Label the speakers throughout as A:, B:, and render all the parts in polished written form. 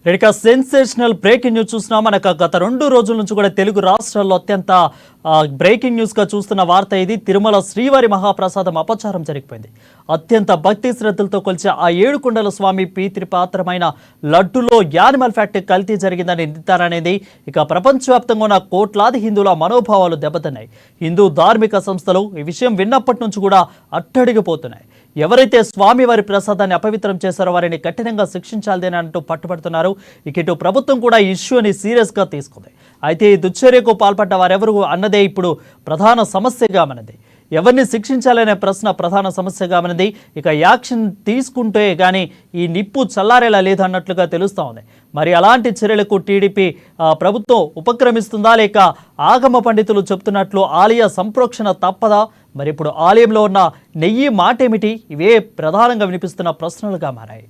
A: ఇక sensational breaking news చూస్తున్నాం. మనకు గత 2 రోజుల నుంచి కూడా తెలుగు రాష్ట్రాల్లో అత్యంత బ్రేకింగ్ న్యూస్ గా చూస్తున్న వార్త ఇది. తిరుమల శ్రీవారి మహాప్రసాదం అపచారం జరిగిపోయింది. అత్యంత భక్తి శ్రద్ధలతో కొలిచే ఆ ఏడుకొండల స్వామి పాత్రమైన లడ్డులో యానిమల్ ఫ్యాక్ట్ కల్తీ జరిగిందని నిర్ధారణ అనేది ఇక ప్రపంచవ్యాప్తంగా ఉన్న కోట్లాది హిందువుల మనోభావాలు దెబ్బతిన్నాయి. హిందూ ధార్మిక సంస్థలు ఈ విషయం విన్నప్పటి నుంచి కూడా అట్టడిగిపోతున్నాయి. ఎవరైతే స్వామివారి ప్రసాదాన్ని అపవిత్రం చేశారో వారిని కఠినంగా శిక్షించాలని అంటూ పట్టుబడుతున్నారు. ఇటు ప్రభుత్వం కూడా ఈ ఇష్యూని సీరియస్గా తీసుకుంది. అయితే ఈ దుశ్చర్యకు పాల్పడ్డ వారెవరు అన్నదే ఇప్పుడు ప్రధాన సమస్యగా మనది. ఎవరిని శిక్షించాలనే ప్రశ్న ప్రధాన సమస్యగా మనది. ఇక యాక్షన్ తీసుకుంటే గానీ ఈ నిప్పు చల్లారేలా లేదన్నట్లుగా తెలుస్తూ ఉంది. మరి అలాంటి చర్యలకు టీడీపీ ప్రభుత్వం ఉపక్రమిస్తుందా, లేక ఆగమ పండితులు చెప్తున్నట్లు ఆలయ సంప్రోక్షణ తప్పదా? మరి ఇప్పుడు ఆలయంలో ఉన్న నెయ్యి మాటేమిటి? ఇవే ప్రధానంగా వినిపిస్తున్న ప్రశ్నలుగా మారాయి.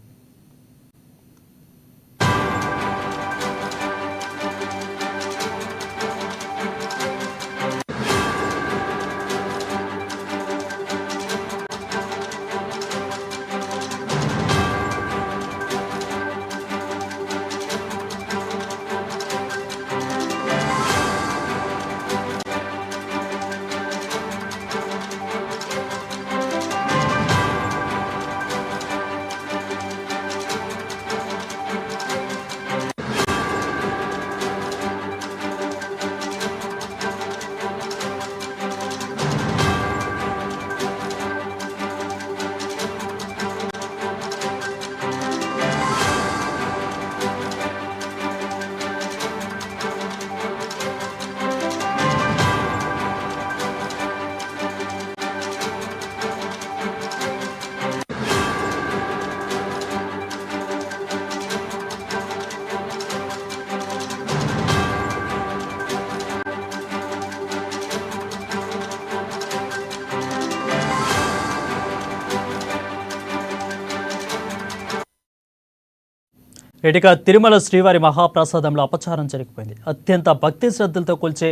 A: ఇక తిరుమల శ్రీవారి మహాప్రసాదంలో అపచారం జరిగిపోయింది. అత్యంత భక్తి శ్రద్ధలతో కొలిచే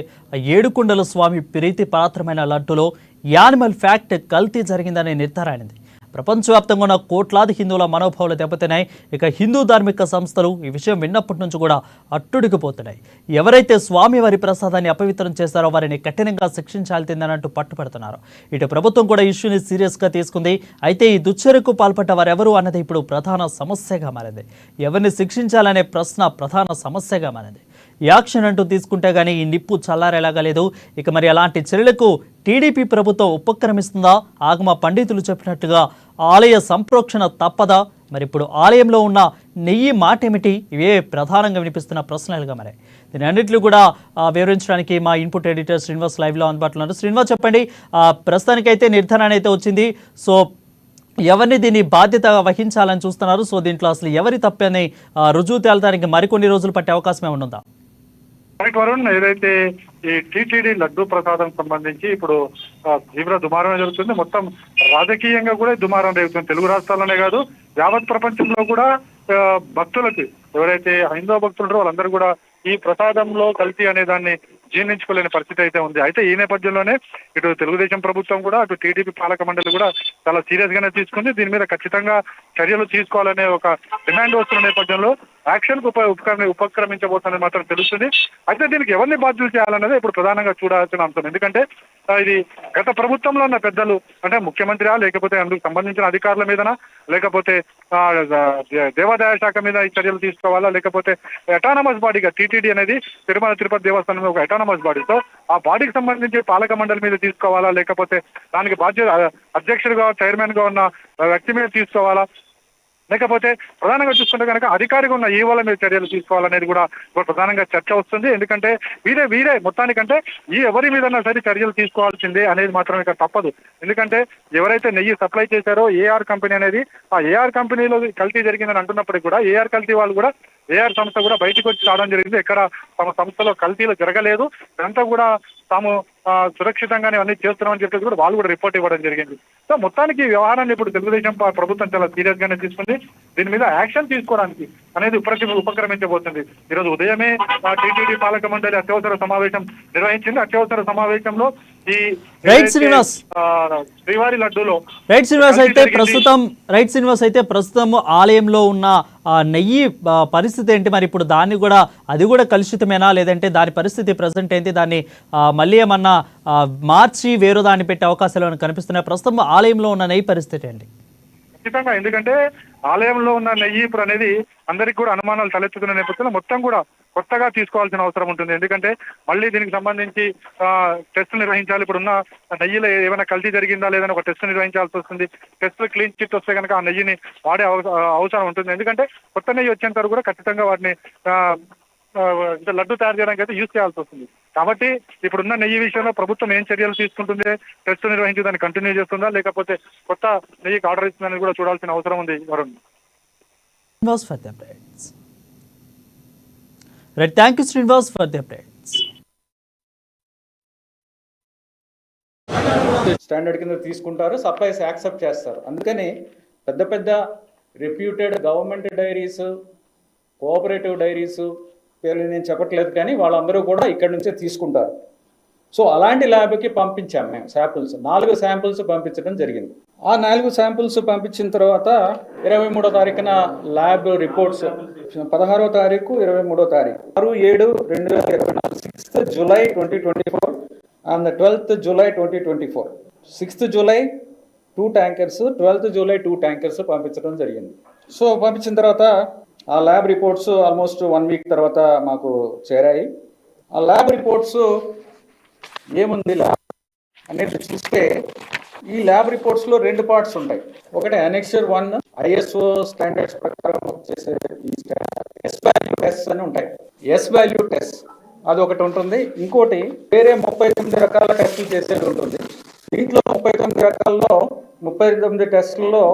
A: ఏడుకొండల స్వామి పాత్రమైన లడ్డులో యానిమల్ ఫ్యాక్ట్ కల్తీ జరిగిందనే నిర్ధారణ. ప్రపంచవ్యాప్తంగా ఉన్న కోట్లాది హిందువుల మనోభావాలు దెబ్బతిన్నాయి. ఇక హిందూ ధార్మిక సంస్థలు ఈ విషయం విన్నప్పటి నుంచి కూడా అట్టుడికిపోతున్నాయి. ఎవరైతే స్వామివారి ప్రసాదాన్ని అపవిత్రం చేశారో వారిని కఠినంగా శిక్షించాల్సిందనంటూ పట్టుపడుతున్నారు. ఇటు ప్రభుత్వం కూడా ఇష్యూని సీరియస్గా తీసుకుంది. అయితే ఈ దుశ్చర్యకు పాల్పడ్డ వారెవరు అన్నది ఇప్పుడు ప్రధాన సమస్యగా మారింది. ఎవరిని శిక్షించాలనే ప్రశ్న ప్రధాన సమస్యగా మారింది. యాక్షన్ అంటూ తీసుకుంటే గానీ ఈ నిప్పు చల్లారేలాగా లేదు. ఇక మరి అలాంటి చర్యలకు టీడీపీ ప్రభుత్వం ఉపక్రమిస్తుందా? ఆగమ పండితులు చెప్పినట్టుగా ఆలయ సంప్రోక్షణ తప్పదా? మరి ఇప్పుడు ఆలయంలో ఉన్న నెయ్యి మాటేమిటి? ఇవే ప్రధానంగా వినిపిస్తున్న ప్రశ్నలుగా మరి. దీని అన్నింటిలో కూడా వివరించడానికి మా ఇన్పుట్ ఎడిటర్ శ్రీనివాస్ లైవ్లో అందుబాటులో ఉన్నారు. శ్రీనివాస్, చెప్పండి. ప్రస్తుతానికైతే నిర్ధారణ అయితే వచ్చింది. సో ఎవరిని దీన్ని బాధ్యత వహించాలని చూస్తున్నారు? సో దీంట్లో అసలు ఎవరి తప్పని రుజువు తేలడానికి మరికొన్ని రోజులు పట్టే అవకాశం ఏమైనా ఉందా?
B: వరుణ్, ఏదైతే ఈ టీటీడీ లడ్డు ప్రసాదం సంబంధించి ఇప్పుడు తీవ్ర దుమారం జరుగుతుంది. మొత్తం రాజకీయంగా కూడా దుమారం రేగుతుంది. తెలుగు రాష్ట్రాల్లోనే కాదు, యావత్ ప్రపంచంలో కూడా భక్తులకి, ఎవరైతే హైందవ భక్తులు వాళ్ళందరూ కూడా ఈ ప్రసాదంలో కల్తీ అనే దాన్ని జీర్ణించుకోలేని పరిస్థితి అయితే ఉంది. అయితే ఈ నేపథ్యంలోనే ఇటు తెలుగుదేశం ప్రభుత్వం కూడా, అటు టీడీపీ పాలక మండలి కూడా చాలా సీరియస్ గానే తీసుకుంది. దీని మీద ఖచ్చితంగా చర్యలు తీసుకోవాలనే ఒక డిమాండ్ వస్తున్న నేపథ్యంలో యాక్షన్ కు ఉపక్రమించబోతున్నది మాత్రం తెలుస్తుంది. అయితే దీనికి ఎవరిని బాధ్యులు చేయాలన్నది ఇప్పుడు ప్రధానంగా చూడాల్సిన అంశం. ఎందుకంటే ఇది గత ప్రభుత్వంలో ఉన్న పెద్దలు, అంటే ముఖ్యమంత్రి లేకపోతే అందుకు సంబంధించిన అధికారుల మీదనా, లేకపోతే దేవాదాయ శాఖ మీద ఈ చర్యలు తీసుకోవాలా, లేకపోతే అటానమస్ బాడీగా టీటీడీ అనేది తిరుమల తిరుపతి దేవస్థానం ఒక అటానమస్ బాడీ, సో ఆ బాడీకి సంబంధించి పాలక మండలి మీద తీసుకోవాలా, లేకపోతే దానికి బాధ్యత అధ్యక్షుడిగా చైర్మన్ గా ఉన్న వ్యక్తి మీద తీసుకోవాలా, లేకపోతే ప్రధానంగా చూసుకుంటే కనుక అధికారిగా ఉన్న ఈవోల మీద చర్యలు తీసుకోవాలనేది కూడా ప్రధానంగా చర్చ వస్తుంది. ఎందుకంటే వీరే మొత్తానికంటే ఎవరి మీదన్నా సరే చర్యలు తీసుకోవాల్సిందే అనేది మాత్రం ఇక్కడ తప్పదు. ఎందుకంటే ఎవరైతే నెయ్యి సప్లై చేశారో ఏఆర్ కంపెనీ అనేది, ఆ ఏఆర్ కంపెనీలో కల్తీ జరిగిందని అంటున్నప్పటికీ కూడా ఏఆర్ కల్తీ వాళ్ళు కూడా, ఏఆర్ సంస్థ కూడా బయటకు వచ్చి రావడం జరిగింది. ఎక్కడ తమ సంస్థలో కల్తీలు జరగలేదు, ఇదంతా కూడా తాము సురక్షితంగానే అన్ని చేస్తున్నామని చెప్పేసి కూడా వాళ్ళు కూడా రిపోర్ట్ ఇవ్వడం జరిగింది. సో మొత్తానికి ఈ వ్యవహారాన్ని ఇప్పుడు తెలుగుదేశం ప్రభుత్వం చాలా సీరియస్ గానే తీసుకుంది. దీని మీద యాక్షన్ తీసుకోవడానికి అనేది ఉపక్రమించబోతుంది. ఈరోజు ఉదయమే టీటీడీ పాలక మండలి అత్యవసర సమావేశం నిర్వహించింది. అత్యవసర సమావేశంలో ఈ శ్రీవారి లడ్డూలో
A: రైట్ శ్రీనివాస్ అయితే ప్రస్తుతం ఆలయంలో ఉన్న నెయ్యి పరిస్థితి ఏంటి మరి? ఇప్పుడు దాన్ని కూడా అది కూడా కలుషితమేనా, లేదంటే దాని పరిస్థితి ప్రజెంట్ ఏంటి? దాన్ని మళ్ళీ ఏమన్నా మార్చి వేరే దాన్ని పెట్టే అవకాశాలు కనిపిస్తున్నాయి? ప్రస్తుతం ఆలయంలో ఉన్న నెయ్యి పరిస్థితి ఏంటి?
B: ఖచ్చితంగా, ఎందుకంటే ఆలయంలో ఉన్న నెయ్యి ఇప్పుడు అనేది అందరికి కూడా అనుమానాలు తలెత్తుతున్న నేపథ్యంలో మొత్తం కూడా కొత్తగా తీసుకోవాల్సిన అవసరం ఉంటుంది. ఎందుకంటే మళ్ళీ దీనికి సంబంధించి టెస్టులు నిర్వహించాలి. ఇప్పుడున్న నెయ్యిలో ఏమైనా కల్తీ జరిగిందా లేదని ఒక టెస్ట్ నిర్వహించాల్సి వస్తుంది. టెస్టులు క్లీన్ చిట్ వస్తే కనుక ఆ నెయ్యిని వాడే అవసరం ఉంటుంది. ఎందుకంటే కొత్త నెయ్యి వచ్చేంత వరకు కూడా ఖచ్చితంగా వాటిని లడ్డు తయారు చేయడానికి అయితే యూజ్ చేయాల్సి వస్తుంది. కాబట్టి ఇప్పుడున్న నెయ్యి విషయంలో ప్రభుత్వం ఏం చర్యలు తీసుకుంటుంది? టెస్ట్ నిర్వహించి దాన్ని కంటిన్యూ చేస్తుందా, లేకపోతే కొత్త నెయ్యికి ఆర్డర్ ఇస్తుందని కూడా చూడాల్సిన అవసరం ఉంది. Varun,
A: thank you Srinivas for the updates.
C: Standard కింద తీసుకుంటారు, సప్లైస్ యాక్సెప్ట్ చేస్తారు. అందుకని పెద్ద పెద్ద reputed government diaries, cooperative diaries పేర్లు నేను చెప్పట్లేదు, కానీ వాళ్ళందరూ కూడా ఇక్కడి నుంచే తీసుకుంటారు. సో అలాంటి ల్యాబ్కి పంపించాం మేము శాంపుల్స్. 4 శాంపుల్స్ పంపించడం జరిగింది. ఆ 4 శాంపుల్స్ పంపించిన తర్వాత 23వ తారీఖున ల్యాబ్ రిపోర్ట్స్, 16వ తారీఖు 23వ తారీఖు 6/7/2024, 6th July 2024 and 12th July 2024. 6th July 2 tankers, 12th July 2 tankers పంపించడం జరిగింది. సో పంపించిన తర్వాత ఆ ల్యాబ్ రిపోర్ట్స్ ఆల్మోస్ట్ 1 వీక్ తర్వాత మాకు చేరాయి. ఆ ల్యాబ్ రిపోర్ట్స్ ఏముంది ల్యాబ్ అనేది చూస్తే, ఈ ల్యాబ్ రిపోర్ట్స్లో 2 పార్ట్స్ ఉంటాయి. ఒకటి అనెక్చర్ 1 ISO స్టాండర్డ్స్ ప్రకారం చేసే ఎస్ వాల్యూ టెస్ట్ అని ఉంటాయి. ఎస్ వాల్యూ టెస్ట్ అది ఒకటి ఉంటుంది. ఇంకోటి వేరే 39 రకాల టెస్టులు చేసేది ఉంటుంది. దీంట్లో 39 రకాల్లో 39 టెస్టుల్లో